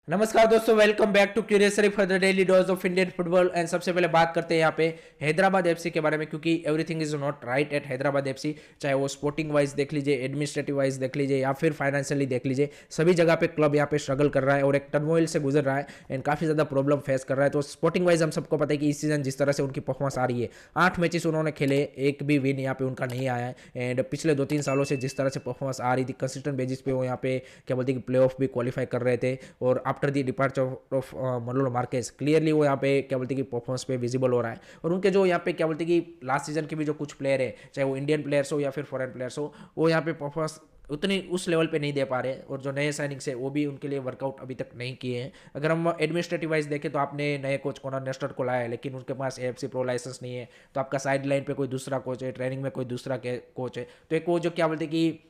नमस्कार दोस्तों, welcome back to curiosity for the daily dose of Indian football. And सबसे पहले बात करते हैं यहाँ पे हैदराबाद एफसी के बारे में, क्योंकि everything is not right at Hyderabad FC. चाहे वो स्पोर्टिंग वाइज देख लीजिए, एडमिनिस्ट्रेटिव वाइज देख लीजिए, या फिर फाइनेंशियली देख लीजिए, सभी जगह पे क्लब यहाँ पे स्ट्रगल कर रहा है और एक टर्मोइल से गुजर रहा है एंड काफ़ी ज़्यादा प्रॉब्लम फेस कर रहा है। तो स्पोर्टिंग वाइज हम सबको पता है कि इस सीजन जिस तरह से उनकी परफॉर्मेंस आ रही है, 8 मैचेस उन्होंने खेले, एक भी विन यहाँ पे उनका नहीं आया है। एंड पिछले 2-3 सालों से जिस तरह से परफॉर्मेंस आ रही थी कंसिस्टेंट बेसिस पे, वो यहाँ पे क्या बोलते हैं कि प्ले ऑफ भी क्वालिफाई कर रहे थे। और after the departure of मनोलो Marquez, clearly वो यहाँ पे क्या बोलते हैं कि परफॉर्मेंस पे विजिबल हो रहा है। और उनके जो यहाँ पे क्या बोलते हैं कि लास्ट सीजन के भी जो कुछ प्लेयर है, चाहे वो इंडियन प्लेयर्स हो या फिर फॉरेन प्लेयर्स हो, वो यहाँ पे परफॉर्मेंस उतनी उस लेवल पे नहीं दे पा रहे। और जो नए साइनिंग्स है वो भी उनके लिए वर्कआउट अभी तक नहीं किए हैं। अगर हम एडमिनिस्ट्रेटिव वाइज देखें तो आपने नए कोच कॉनर नेस्टर को लाया है, लेकिन उनके पास एएफसी प्रो लाइसेंस नहीं है। तो आपका साइड लाइन पे कोई दूसरा कोच है, ट्रेनिंग में कोई दूसरा कोच है, तो एक वो जो क्या बोलते हैं कि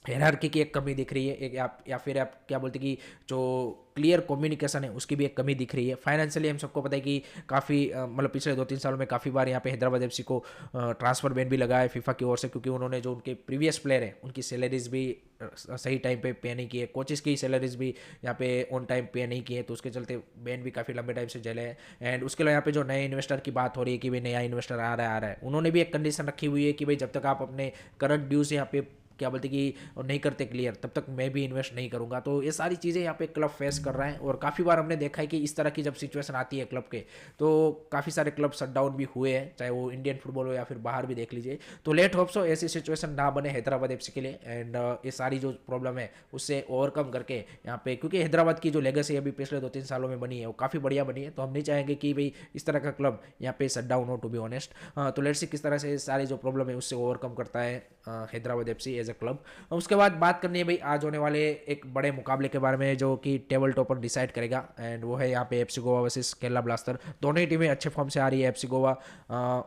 हायरार्की की एक कमी दिख रही है। एक आप या फिर आप क्या बोलते हैं कि जो क्लियर कम्युनिकेशन है उसकी भी एक कमी दिख रही है। फाइनेंशियली हम सबको पता है कि काफ़ी मतलब पिछले 2-3 सालों में काफ़ी बार यहाँ पे हैदराबाद एफसी को ट्रांसफर बैन भी लगा है फीफा की ओर से, क्योंकि उन्होंने जो उनके प्रीवियस प्लेयर हैं उनकी सैलरीज भी सही टाइम पे पे नहीं की है, कोचेस की सैलरीज भी यहाँ पे ऑन टाइम पे नहीं की है। तो उसके चलते बैन भी काफ़ी लंबे टाइम से झेले हैं। एंड उसके अलावा यहाँ पे जो नए इन्वेस्टर की बात हो रही है कि भाई नया इन्वेस्टर आ रहा है, उन्होंने भी एक कंडीशन रखी हुई है कि भाई जब तक आप अपने करंट ड्यूज यहाँ पे क्या बोलते कि और नहीं करते क्लियर, तब तक मैं भी इन्वेस्ट नहीं करूंगा। तो ये सारी चीज़ें यहाँ पे क्लब फेस कर रहा है। और काफ़ी बार हमने देखा है कि इस तरह की जब सिचुएशन आती है क्लब के, तो काफ़ी सारे क्लब शट डाउन भी हुए हैं, चाहे वो इंडियन फुटबॉल हो या फिर बाहर भी देख लीजिए। तो लेट होप सो ऐसी सिचुएशन ना बने हैदराबाद एफसी के लिए। एंड ये सारी जो प्रॉब्लम है उससे ओवरकम करके यहाँ पे, क्योंकि हैदराबाद की जो लेगेसी अभी पिछले 2-3 सालों में बनी है वो काफ़ी बढ़िया बनी है, तो हम नहीं चाहेंगे कि भाई इस तरह का क्लब यहाँ पे शट डाउन हो, टू बी ऑनेस्ट। तो लेट्स सी किस तरह से सारी जो प्रॉब्लम है उससे ओवरकम करता है Hyderabad FC as a club. उसके बाद बात करनी है भाई आज होने वाले एक बड़े मुकाबले के बारे में, जो कि टेबल टॉपर डिसाइड करेगा। एंड वो है यहाँ पे FC Goa versus Kerala blaster. दोनों ही टीमें अच्छे फॉर्म से आ रही है। FC Goa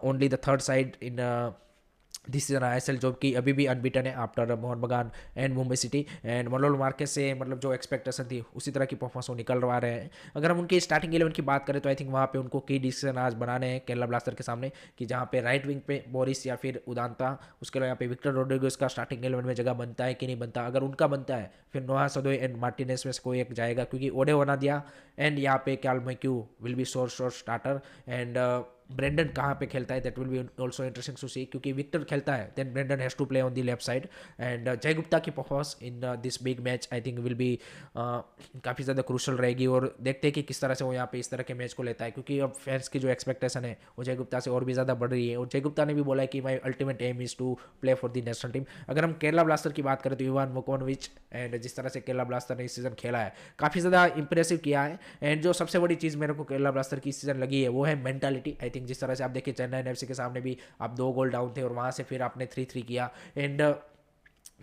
only the third side in this season ISL, जो कि अभी भी अनबीटन है after Mohun Bagan and Mumbai City. And Manolo Marquez से मतलब जो एक्सपेक्टेशन थी उसी तरह की परफॉर्मेंस वो निकलवा रहे हैं। अगर हम उनकी स्टार्टिंग 11 की बात करें तो आई थिंक वहाँ पे उनको की डिसीजन आज बनाने हैं केरला ब्लास्टर के सामने, कि जहाँ पे राइट विंग पे बोरिस या फिर उदांता, उसके अलावा यहाँ पे विक्टर रोड्रिगेज का स्टार्टिंग 11 में जगह बनता है कि नहीं बनता। अगर उनका बनता है फिर नोहा सदोई एंड मार्टिनेस में से कोई एक जाएगा, क्योंकि ओडे होना दिया एंड यहाँ पे Carl McHugh will be sure starter. And Brandon कहाँ पे खेलता है that will be also interesting to see, क्योंकि विक्टर खेलता है then Brandon has to play on the left side. And Jay Gupta की performance in this big match I think will be काफ़ी ज़्यादा क्रूशल रहेगी। और देखते हैं कि किस तरह से वो यहाँ पे इस तरह के मैच को लेता है, क्योंकि अब फैंस की जो एक्सपेक्टेशन है वो जय गुप्ता से और भी ज़्यादा बढ़ रही है। और जय गुप्ता ने भी बोला है कि my ultimate aim is to play for the national team. अगर हम केरला ब्लास्टर की बात करें तो इवान मुकोनोविच, एंड जिस तरह से केरला ब्लास्टर ने इस सीजन खेला है काफ़ी ज़्यादा इंप्रेसिव किया है। एंड जो सबसे बड़ी चीज़ मेरे को केरला ब्लास्टर की इस सीजन लगी है वो है मेंटालिटी। आई थिंक जिस तरह से आप देखिए चेन्नई एफसी के सामने भी आप 2 गोल डाउन थे और वहाँ से फिर आपने 3-3 किया। एंड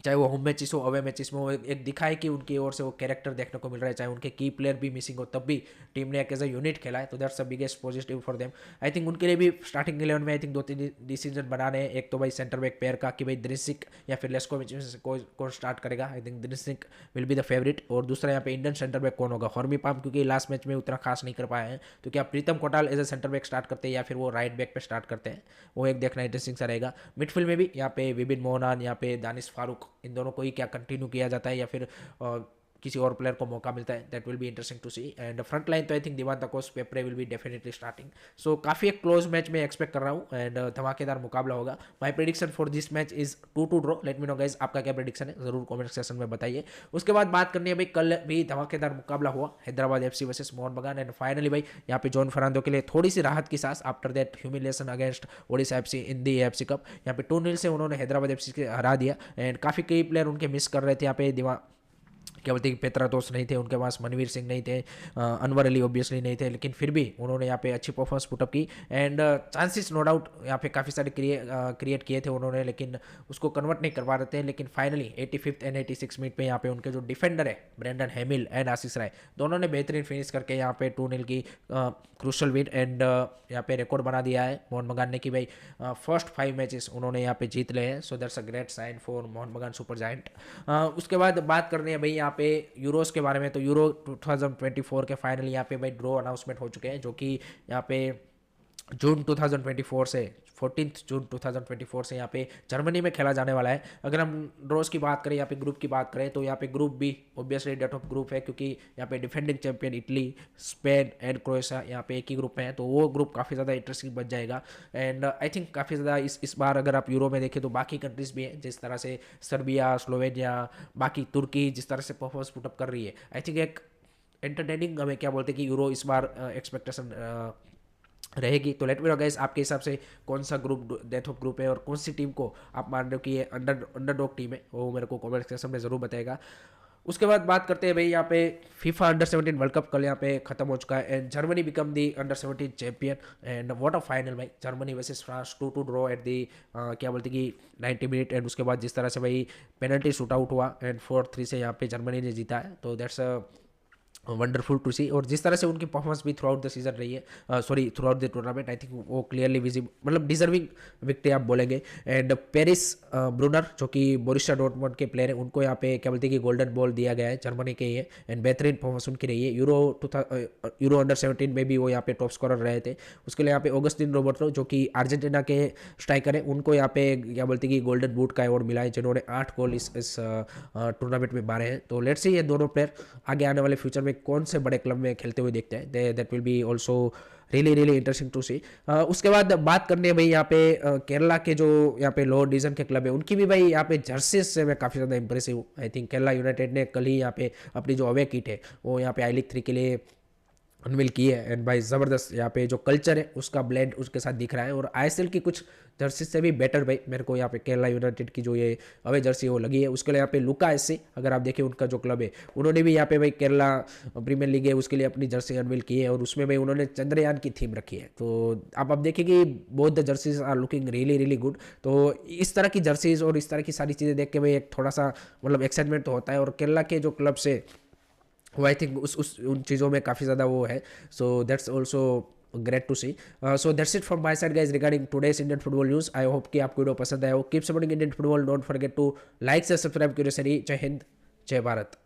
चाहे वो होम मैचेस हो अवे मैचेस में, वो एक दिखाए कि उनकी ओर से वो कैरेक्टर देखने को मिल रहा है। चाहे उनके की प्लेयर भी मिसिंग हो तब भी टीम ने एक एज अ यूनिट खेला है, तो that's the biggest positive for them. I think उनके लिए भी स्टार्टिंग 11 में आई थिंक 2-3 डिसीजन बनाने हैं। एक तो भाई सेंटर बैक पेयर का कि भाई द्रिसिक या फिर लेस्कोविच में से कौन स्टार्ट करेगा। I think Drincic will be the favourite. और दूसरा यहाँ पे इंडियन सेंटर बैक कौन होगा, हॉर्मी पाम, क्योंकि लास्ट मैच में उतना खास नहीं कर पाए हैं। तो क्या Pritam Kotal as a centre back start करते हैं या फिर वो राइट बैक पे स्टार्ट करते हैं, वो एक देखना इंटरेस्टिंग सा रहेगा। मिडफील्ड में भी यहाँ पे विबिन मोहनान, यहाँ पे दानिश फारूक, इन दोनों को ही क्या कंटिन्यू किया जाता है या फिर किसी और प्लेयर को मौका मिलता है, that will be interesting to see. And front line तो I think Diamantakos Peprah will be definitely starting. So काफ़ी एक क्लोज मैच में एक्सपेक्ट कर रहा हूँ एंड धमाकेदार मुकाबला होगा। माई prediction for this match is 2-2 draw. Let me know guys आपका क्या प्रेडिक्शन है, जरूर कमेंट सेक्शन में बताइए। उसके बाद बात करनी है भाई, कल भी धमाकेदार मुकाबला हुआ Hyderabad FC versus Mohan Bagan. And finally भाई यहाँ पे जॉन फर्नांडो के लिए थोड़ी सी राहत की सांस after that humiliation against Odisha FC in the FC cup. यहाँ पे 2-0 से उन्होंने हैदराबाद एफसी के हरा दिया। एंड काफ़ी कई प्लेयर उनके मिस कर रहे थे यहाँ पे, क्या बोलते हैं कि पेत्रातोस नहीं थे उनके पास, मनवीर सिंह नहीं थे, अनवर अली ऑब्वियसली नहीं थे, लेकिन फिर भी उन्होंने यहाँ पे अच्छी परफॉर्मेंस पुटअप की। एंड चांसेस नो डाउट यहाँ पे काफ़ी सारे क्रिएट किए थे उन्होंने, लेकिन उसको कन्वर्ट नहीं करवा रहे थे। लेकिन फाइनली 85th एंड 86 मिनट पे यहाँ पे उनके जो डिफेंडर है ब्रेंडन हेमिल एंड आशीष राय, दोनों ने बेहतरीन फिनिश करके यहाँ पे 2-0 की क्रूशल विन एंड यहाँ पे रिकॉर्ड बना दिया है मोहन बगान ने कि भाई फर्स्ट 5 मैचेस उन्होंने यहाँ पे जीत ले हैं। So that's a great sign for Mohan Bagan super giant. उसके बाद बात करनी है भाई यहाँ पे यूरोस के बारे में। तो यूरो 2024 के फाइनल यहाँ पे भाई ड्रॉ अनाउंसमेंट हो चुके हैं, जो कि यहाँ पे जून 2024 से 14 जून 2024 से यहाँ पे जर्मनी में खेला जाने वाला है। अगर हम ड्रॉज की बात करें, यहाँ पे ग्रुप की बात करें, तो यहाँ पे group B obviously death of group है, क्योंकि यहाँ पे defending champion Italy, Spain and Croatia यहाँ पे एक ही ग्रुप में है, तो वो ग्रुप काफ़ी ज़्यादा इंटरेस्टिंग बन जाएगा। एंड आई थिंक काफ़ी ज़्यादा इस बार अगर आप यूरो में देखें तो बाकी कंट्रीज भी हैं, जिस तरह से सर्बिया, स्लोवेनिया, बाकी तुर्की जिस तरह से परफॉर्मेंस पुटअप कर रही है, आई थिंक एक एंटरटेनिंग हमें क्या बोलते हैं कि यूरो इस बार एक्सपेक्टेशन रहेगी। तो लेट मी नो गाइस, आपके हिसाब से कौन सा ग्रुप डेथ ऑफ ग्रुप है और कौन सी टीम को आप मान रहे हो कि ये अंडरडॉग टीम है, वो मेरे को कमेंट सेक्शन में ज़रूर बताएगा। उसके बाद बात करते हैं भाई, यहाँ पे फीफा अंडर 17 वर्ल्ड कप कल यहाँ पे खत्म हो चुका है and Germany became the under 17 champion and what a final भाई, Germany versus France 2-2 draw at the क्या बोलते कि 90 मिनट। एंड उसके बाद जिस तरह से भाई पेनल्टी शूट आउट हुआ एंड 4-3 से यहाँ पे जर्मनी ने जीता है, तो दैट्स वंडरफुल टू सी। और जिस तरह से उनकी परफॉर्मेंस भी थ्रू आउट द सीजन रही है, sorry through out the tournament, I think वो क्लियरली विजिबल, मतलब डिजर्विंग विक्ट्री आप बोलेंगे। एंड पेरिस ब्रूनर जो कि बोरुसिया डॉर्टमुंड के प्लेयर हैं, उनको यहाँ पे क्या बोलते हैं कि गोल्डन बॉल दिया गया है, जर्मनी के ये एंड बेहतरीन परफॉर्मेंस उनकी रही है। यूरो अंडर 17 में भी वो यहाँ पे टॉप स्कोरर रहे थे। उसके लिए यहाँ पे ऑगस्टिन रोबर्टो जो कि अर्जेंटीना के स्ट्राइकर है, उनको यहाँ पे क्या बोलते हैं कि गोल्डन बूट का अवार्ड मिला है, जिन्होंने 8 गोल इस टूर्नामेंट में मारे हैं। तो लेट्स सी ये दोनों प्लेयर आगे आने वाले फ्यूचर में कौन से बड़े क्लब में खेलते हुए देखते हैं, that will be also really interesting to see. उसके बाद बात करनी है भाई यहाँ पे केरला के जो यहाँ पे लोअर डिवीजन के क्लब है, उनकी भी भाई यहाँ पे जर्सीज से मैं काफ़ी ज़्यादा इंप्रेसिव हूँ। आई थिंक केरला यूनाइटेड ने कल ही यहाँ पे अपनी जो अवे किट है वो यहाँ पे आई लीग 3 के लिए अनविल की है एंड भाई ज़बरदस्त यहाँ पे जो कल्चर है उसका ब्लेंड उसके साथ दिख रहा है। और आईएसएल की कुछ जर्सी से भी बेटर भाई मेरे को यहाँ पे केरला यूनाइटेड की जो ये अवे जर्सी है वो लगी है। उसके लिए यहाँ पे लुका एससी, अगर आप देखें उनका जो क्लब है, उन्होंने भी यहाँ पे भाई केरला प्रीमियर लीग है उसके लिए अपनी जर्सी अनविल की है और उसमें भाई उन्होंने चंद्रयान की थीम रखी है। तो आप अब देखिए कि both the jerseys are looking really good. तो इस तरह की जर्सीज और इस तरह की सारी चीज़ें देख के भाई एक थोड़ा सा मतलब एक्साइटमेंट तो होता है। और केरला के जो क्लब से वो आई थिंक उस उन चीज़ों में काफ़ी ज़्यादा वो है। So that's also great to see. So that's it from my side guys regarding today's Indian football news. I hope कि आपको वीडियो पसंद आया हो। Keep supporting Indian football, don't forget to like से सब्सक्राइब करिए। जय हिंद, जय भारत।